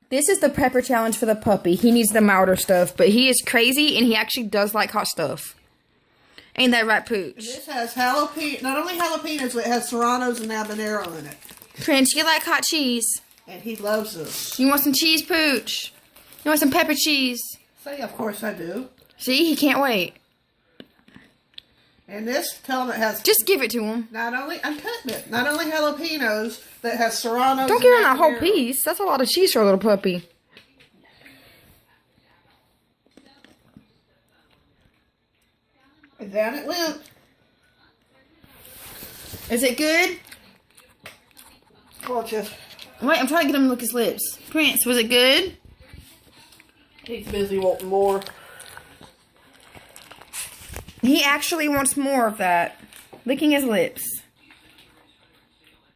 This is the pepper challenge for the puppy. He needs the milder stuff, but he is crazy and he actually does like hot stuff. Ain't that right, Pooch? This has jalapeno, not only jalapenos, but it has serranos and habanero in it. Prince, you like hot cheese? And he loves this. You want some cheese, Pooch? You want some pepper cheese? Say, of course I do. See, he can't wait. And this, tell him it has... Just give it to him. I'm cutting it. Not only jalapenos, but it has serranos. Don't give him that whole piece. That's a lot of cheese for a little puppy. And down it went. Is it good? Well, just... Wait, I'm trying to get him to lick his lips. Prince, was it good? He's busy wanting more. He actually wants more of that. Licking his lips.